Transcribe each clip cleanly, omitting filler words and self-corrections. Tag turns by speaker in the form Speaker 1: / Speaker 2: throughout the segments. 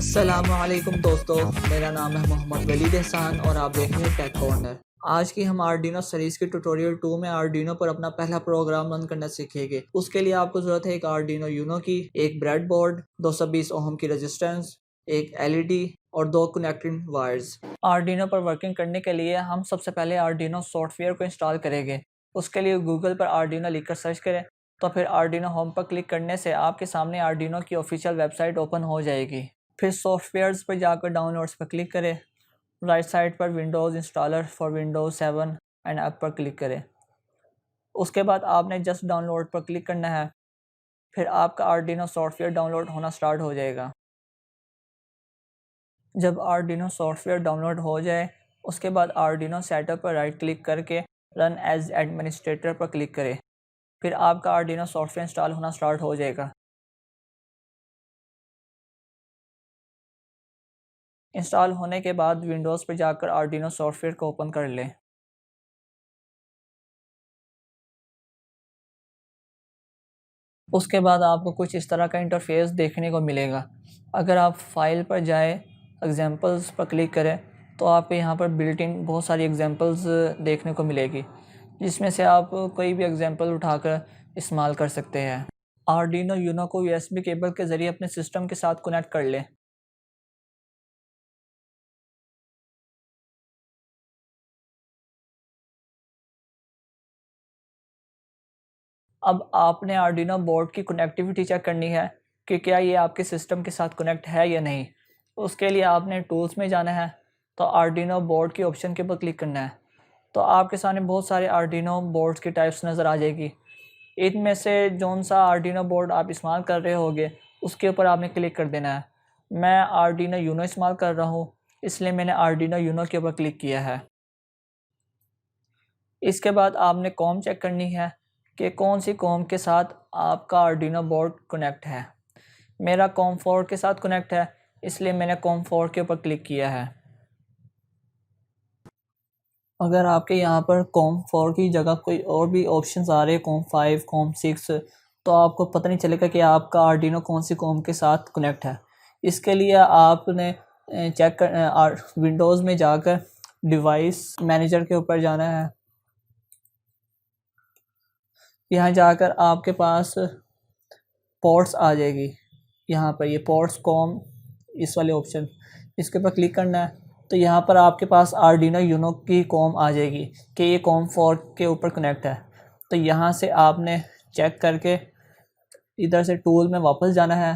Speaker 1: अस्सलामुअलैकुम दोस्तों, मेरा नाम है मोहम्मद वलीद एहसान और आप देख रहे हैं टेक कॉर्नर। आज की हम आर्डिनो सीरीज के ट्यूटोरियल 2 में आर्डिनो पर अपना पहला प्रोग्राम रन करना सीखेंगे। उसके लिए आपको जरूरत है एक आर्डिनो यूनो की, एक ब्रेडबोर्ड, 220 ओम की रेजिस्टेंस, एक एलईडी और 2 कनेक्टिंग वायर्स। आर्डिनो पर वर्किंग करने के लिए हम सबसे पहले आर्डिनो सॉफ्टवेयर को इंस्टॉल करेंगे। उसके लिए गूगल पर आर्डिनो लिखकर सर्च करें, तो फिर आर्डिनो होम पर क्लिक करने से आपके सामने आर्डिनो की ऑफिशियल वेबसाइट ओपन हो जाएगी। फिर सॉफ्टवेयर्स पर जाकर डाउनलोड्स पर क्लिक करें। राइट साइड पर Windows installer for Windows 7 and app पर क्लिक करें। उसके बाद आपने जस्ट डाउनलोड पर क्लिक करना है। फिर आपका आर्डिनो सॉफ्टवेयर डाउनलोड होना स्टार्ट हो जाएगा। जब आर्डिनो सॉफ्टवेयर डाउनलोड हो जाए, उसके बाद आर्डिनो सेटअप पर राइट क्लिक करके रन एज एडमिनिस्ट्रेटर पर क्लिक करें। फिर आपका आर्डिनो सॉफ्टवेयर इंस्टॉल होना स्टार्ट हो जाएगा। इंस्टॉल होने के बाद विंडोज़ पर जाकर आर्डिनो सॉफ्टवेयर को ओपन कर लें। उसके बाद आपको कुछ इस तरह का इंटरफेस देखने को मिलेगा। अगर आप फाइल पर जाए, एग्जांपल्स पर क्लिक करें, तो आपको यहाँ पर बिल्ट इन बहुत सारी एग्जांपल्स देखने को मिलेगी, जिसमें से आप कोई भी एग्जांपल उठाकर इस्तेमाल कर सकते हैं। आर्डिनो यूनो को यूएसबी केबल के ज़रिए अपने सिस्टम के साथ कनेक्ट कर लें। अब आपने आर्डिनो बोर्ड की कनेक्टिविटी चेक करनी है कि क्या ये आपके सिस्टम के साथ कनेक्ट है या नहीं। उसके लिए आपने टूल्स में जाना है, तो आर्डिनो बोर्ड के ऑप्शन के ऊपर क्लिक करना है। तो आपके सामने बहुत सारे आर्डिनो बोर्ड्स की टाइप्स नज़र आ जाएगी। इनमें से जौन सा आर्डिनो बोर्ड आप इस्तेमाल कर रहे होगे, उसके ऊपर आपने क्लिक कर देना है। मैं आर्डिनो यूनो इस्तेमाल कर रहा हूँ, इसलिए मैंने आर्डिनो यूनो के ऊपर क्लिक किया है। इसके बाद आपने कॉम चेक करनी है कि कौन सी कॉम के साथ आपका आर्डिनो बोर्ड कनेक्ट है। मेरा कॉम 4 के साथ कनेक्ट है, इसलिए मैंने कॉम 4 के ऊपर क्लिक किया है। अगर आपके यहाँ पर कॉम 4 की जगह कोई और भी ऑप्शंस आ रहे हैं, कॉम 5, कॉम 6, तो आपको पता नहीं चलेगा कि आपका आर्डिनो कौन सी कॉम के साथ कनेक्ट है। इसके लिए आपने चेक कर विंडोज़ में जाकर डिवाइस मैनेजर के ऊपर जाना है। यहाँ जाकर आपके पास पोर्ट्स आ जाएगी। यहाँ पर ये पोर्ट्स कॉम, इस वाले ऑप्शन, इसके ऊपर क्लिक करना है। तो यहाँ पर आपके पास आर्डिनो यूनो की कॉम आ जाएगी कि ये कॉम 4 के ऊपर कनेक्ट है। तो यहाँ से आपने चेक करके इधर से टूल में वापस जाना है।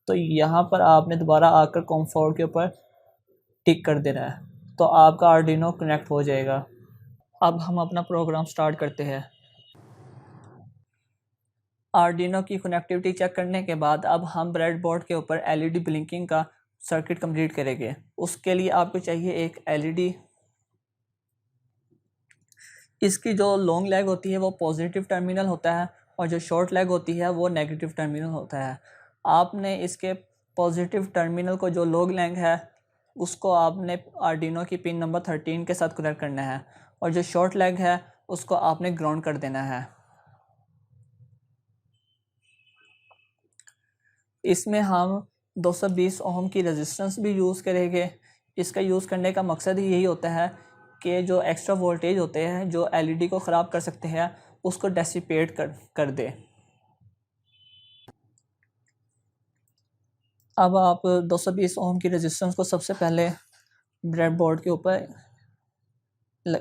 Speaker 1: तो यहाँ पर आपने दोबारा आकर कॉम 4 के ऊपर टिक कर देना है, तो आपका आर्डिनो कनेक्ट हो जाएगा। अब हम अपना प्रोग्राम स्टार्ट करते हैं। आर्डिनो की कनेक्टिविटी चेक करने के बाद अब हम ब्रेडबोर्ड के ऊपर एलईडी ब्लिंकिंग का सर्किट कंप्लीट करेंगे। उसके लिए आपको चाहिए एक एलईडी। इसकी जो लॉन्ग लेग होती है वो पॉजिटिव टर्मिनल होता है, और जो शॉर्ट लेग होती है वो नेगेटिव टर्मिनल होता है। आपने इसके पॉजिटिव टर्मिनल को, जो लॉन्ग लेग है, उसको आपने आर्डिनो की पिन नंबर 13 के साथ कनेक्ट करना है, और जो शॉर्ट लेग है उसको आपने ग्राउंड कर देना है। इसमें हम 220 ओम की रेजिस्टेंस भी यूज़ करेंगे। इसका यूज़ करने का मकसद ही यही होता है कि जो एक्स्ट्रा वोल्टेज होते हैं जो एलईडी को ख़राब कर सकते हैं, उसको डेसिपेट कर दे। अब आप 220 ओम की रेजिस्टेंस को सबसे पहले ब्रेडबोर्ड के ऊपर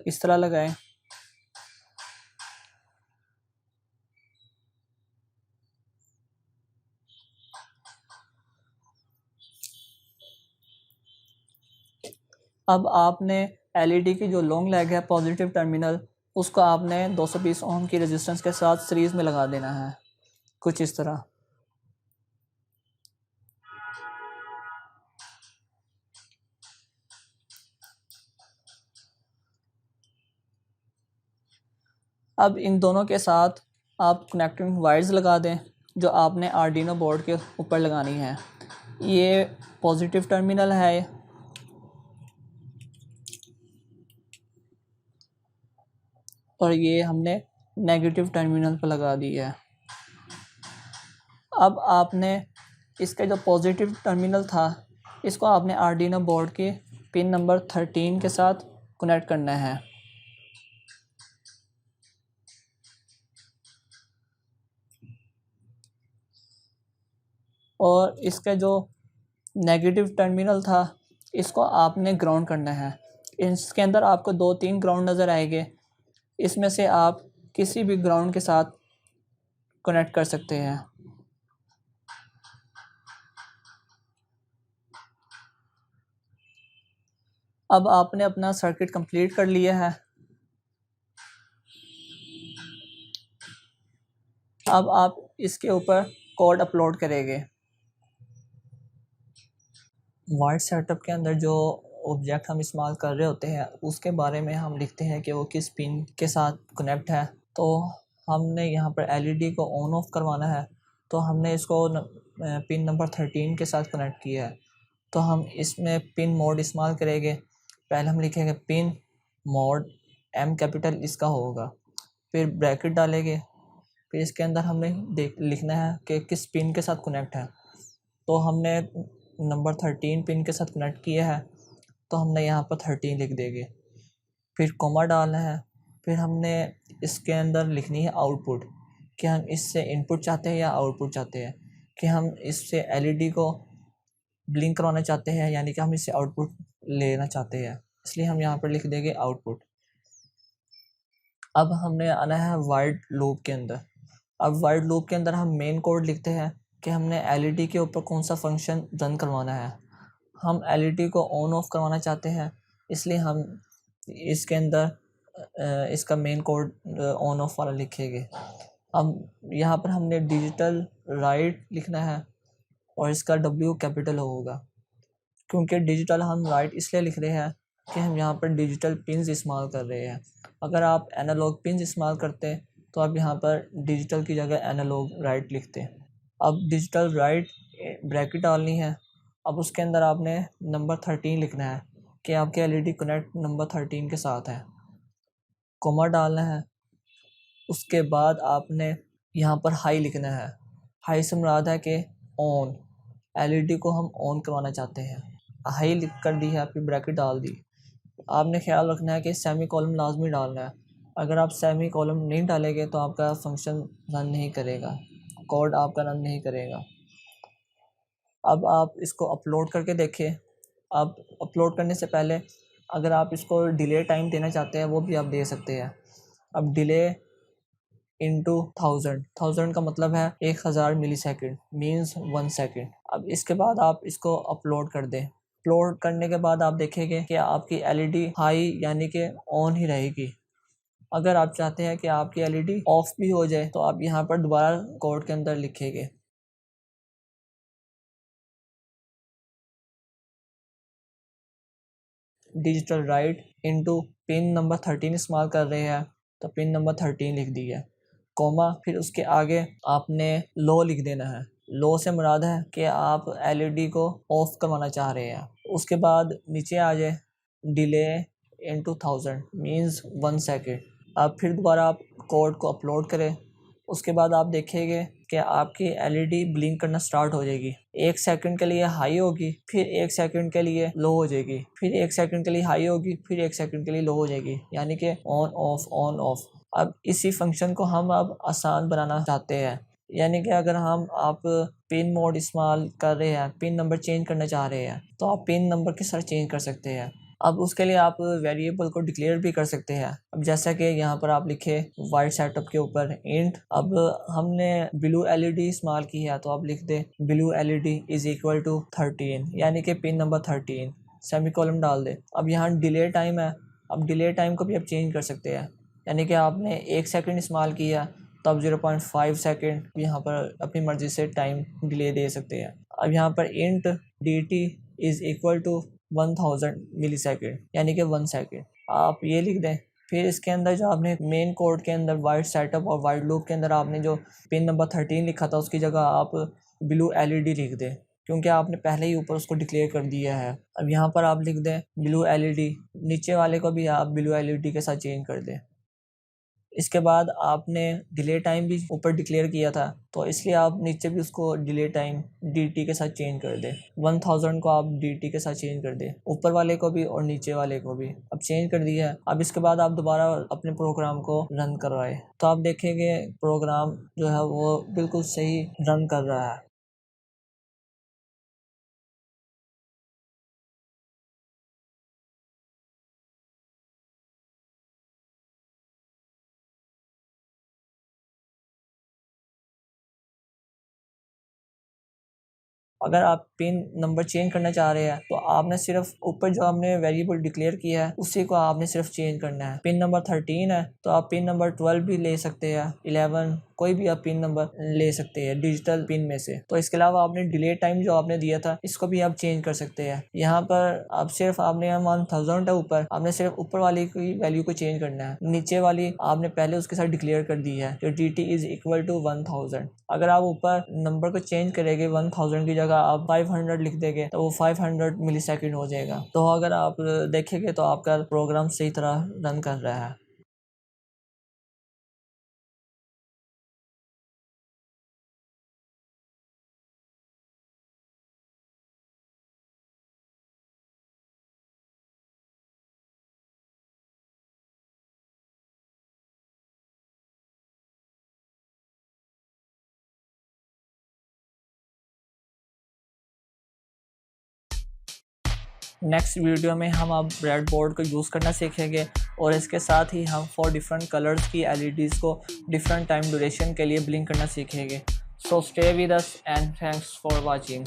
Speaker 1: इस तरह लगाएं। अब आपने एलईडी की जो लॉन्ग लेग है, पॉजिटिव टर्मिनल, उसको आपने 220 ओम की रेजिस्टेंस के साथ सीरीज़ में लगा देना है, कुछ इस तरह। अब इन दोनों के साथ आप कनेक्टिंग वायर्स लगा दें, जो आपने आर्डिनो बोर्ड के ऊपर लगानी है। ये पॉजिटिव टर्मिनल है, और ये हमने नेगेटिव टर्मिनल पर लगा दी है। अब आपने इसका जो पॉजिटिव टर्मिनल था, इसको आपने आर्डिनो बोर्ड के पिन नंबर 13 के साथ कनेक्ट करना है। और इसका जो नेगेटिव टर्मिनल था इसको आपने ग्राउंड करना है। इसके अंदर आपको 2-3 ग्राउंड नज़र आएंगे, इसमें से आप किसी भी ग्राउंड के साथ कनेक्ट कर सकते हैं। अब आपने अपना सर्किट कंप्लीट कर लिया है। अब आप इसके ऊपर कोड अपलोड करेंगे। वाइट सेटअप के अंदर जो ऑब्जेक्ट हम इस्तेमाल कर रहे होते हैं उसके बारे में हम लिखते हैं कि वो किस पिन के साथ कनेक्ट है। तो हमने यहाँ पर एलईडी को ऑन ऑफ करवाना है, तो हमने इसको पिन नंबर 13 के साथ कनेक्ट किया है। तो हम इसमें पिन मोड इस्तेमाल करेंगे। पहले हम लिखेंगे पिन मोड, एम कैपिटल इसका होगा, फिर ब्रैकेट डालेंगे, फिर इसके अंदर हमने लिखना है कि किस पिन के साथ कनेक्ट है। तो हमने नंबर 13 पिन के साथ कनेक्ट किया है, तो हमने यहाँ पर 13 लिख देंगे, फिर कोमा डालना है। फिर हमने इसके अंदर लिखनी है आउटपुट, कि हम इससे इनपुट चाहते हैं या आउटपुट चाहते हैं, कि हम इससे एलईडी को ब्लिंक करवाना चाहते हैं यानी कि हम इससे आउटपुट लेना चाहते हैं, इसलिए हम यहाँ पर लिख देंगे आउटपुट। अब हमने आना है वाइड लूप के अंदर। अब वाइड लूप के अंदर हम मेन कोड लिखते हैं कि हमने एलईडी के ऊपर कौन सा फंक्शन रन करवाना है। हम एलईडी को ऑन ऑफ करवाना चाहते हैं, इसलिए हम इसके अंदर इसका मेन कोड ऑन ऑफ वाला लिखेंगे। अब यहाँ पर हमने डिजिटल राइट लिखना है और इसका डब्ल्यू कैपिटल होगा, क्योंकि डिजिटल हम राइट इसलिए लिख रहे हैं कि हम यहाँ पर डिजिटल पिन्स इस्तेमाल कर रहे हैं। अगर आप एनालॉग पिन्स इस्तेमाल करते तो आप यहाँ पर डिजिटल की जगह एनालॉग राइट लिखते। अब डिजिटल राइट ब्रैकेट डालनी है। अब उसके अंदर आपने नंबर 13 लिखना है कि आपके एलईडी कनेक्ट नंबर 13 के साथ है, कोमा डालना है। उसके बाद आपने यहाँ पर हाई लिखना है। हाई से मुराद है कि ऑन, एलईडी को हम ऑन करवाना चाहते हैं। हाई लिख कर दी है, फिर ब्रैकेट डाल दी। आपने ख्याल रखना है कि सेमी कॉलम लाजमी डालना है। अगर आप सेमी कॉलम नहीं डालेंगे तो आपका फंक्शन रन नहीं करेगा, कोड आपका रन नहीं करेगा। अब आप इसको अपलोड करके देखें। अब अपलोड करने से पहले अगर आप इसको डिले टाइम देना चाहते हैं वो भी आप दे सकते हैं। अब डिले इंटू 1000 का मतलब है 1000 मिली सेकेंड, मीन्स 1 सेकेंड। अब इसके बाद आप इसको अपलोड कर दें। अपलोड करने के बाद आप देखेंगे कि आपकी एलईडी हाई यानी कि ऑन ही रहेगी। अगर आप चाहते हैं कि आपकी एलईडी ऑफ भी हो जाए तो आप यहाँ पर दोबारा कोड के अंदर लिखेंगे digital right into pin number 13 इस्तेमाल कर रहे हैं तो पिन नंबर 13 लिख दिया, कोमा, फिर उसके आगे आपने लो लिख देना है। लो से मुराद है कि आप एलईडी को ऑफ करवाना चाह रहे हैं। उसके बाद नीचे आ जाए डिले इनटू 1000 मीन्स 1 सेकेंड। अब फिर दोबारा आप कोड को अपलोड करें। उसके बाद आप देखेंगे कि आपकी एलईडी ब्लिंक करना स्टार्ट हो जाएगी। 1 सेकंड के लिए हाई होगी, फिर 1 सेकंड के लिए लो हो जाएगी, फिर 1 सेकंड के लिए हाई होगी, फिर 1 सेकंड के लिए लो हो जाएगी, यानी कि ऑन ऑफ ऑन ऑफ। अब इसी फंक्शन को हम अब आसान बनाना चाहते हैं, यानी कि अगर आप पिन मोड इस्तेमाल कर रहे हैं, पिन नंबर चेंज करना चाह रहे हैं तो आप पिन नंबर के साथ चेंज कर सकते हैं। अब उसके लिए आप वेरिएबल को डिक्लेयर भी कर सकते हैं। अब जैसा कि यहाँ पर आप लिखे वाइट सेटअप के ऊपर इंट। अब हमने ब्लू एलईडी इस्तेमाल की है तो आप लिख दें blue LED is equal to 13 यानी कि पिन नंबर 13, सेमी कॉलम डाल दे। अब यहाँ डिले टाइम है, अब डिले टाइम को भी आप चेंज कर सकते हैं, यानी कि आपने 1 सेकंड इस्तेमाल किया तो आप 0.5 सेकंड यहाँ पर अपनी मर्ज़ी से टाइम डिले दे सकते हैं। अब यहाँ पर int D T is equal to 1000 millisecond यानी कि 1 सेकेंड आप ये लिख दें। फिर इसके अंदर जो आपने मेन कोड के अंदर वाइट सेटअप और वाइट लूप के अंदर आपने जो पिन नंबर 13 लिखा था उसकी जगह आप ब्लू एलईडी लिख दें, क्योंकि आपने पहले ही ऊपर उसको डिक्लेयर कर दिया है। अब यहाँ पर आप लिख दें ब्लू एलईडी, नीचे वाले को भी आप ब्लू एलईडी के साथ चेंज कर दें। इसके बाद आपने डिले टाइम भी ऊपर डिक्लेयर किया था, तो इसलिए आप नीचे भी उसको डिले टाइम dt के साथ चेंज कर दें। 1000 को आप dt के साथ चेंज कर दें, ऊपर वाले को भी और नीचे वाले को भी। अब चेंज कर दिया है। अब इसके बाद आप दोबारा अपने प्रोग्राम को रन करवाए तो आप देखेंगे प्रोग्राम जो है वो बिल्कुल सही रन कर रहा है। अगर आप पिन नंबर चेंज करना चाह रहे हैं तो आपने सिर्फ ऊपर जो आपने वेरिएबल डिक्लेयर किया है उसी को आपने सिर्फ चेंज करना है। पिन नंबर 13 है तो आप पिन नंबर 12 भी ले सकते हैं, 11, कोई भी आप पिन नंबर ले सकते हैं डिजिटल पिन में से। तो इसके अलावा आपने डिले टाइम जो आपने दिया था इसको भी आप चेंज कर सकते हैं। यहाँ पर आप सिर्फ आपने 1000 है ऊपर, आपने सिर्फ ऊपर वाली की वैल्यू को चेंज करना है, नीचे वाली आपने पहले उसके साथ डिक्लेयर कर दी है जो dt इज इक्वल टू 1000। अगर आप ऊपर नंबर को चेंज करेंगे 1000 की जगह आप 500 लिख देंगे तो वो 500 मिलीसेकंड हो जाएगा। तो अगर आप देखेंगे तो आपका प्रोग्राम सही तरह रन कर रहा है। नेक्स्ट वीडियो में हम अब ब्रेड बोर्ड को यूज़ करना सीखेंगे और इसके साथ ही हम 4 डिफरेंट कलर्स की LEDs को डिफरेंट टाइम ड्यूरेशन के लिए ब्लिंक करना सीखेंगे। So stay with us and thanks for watching.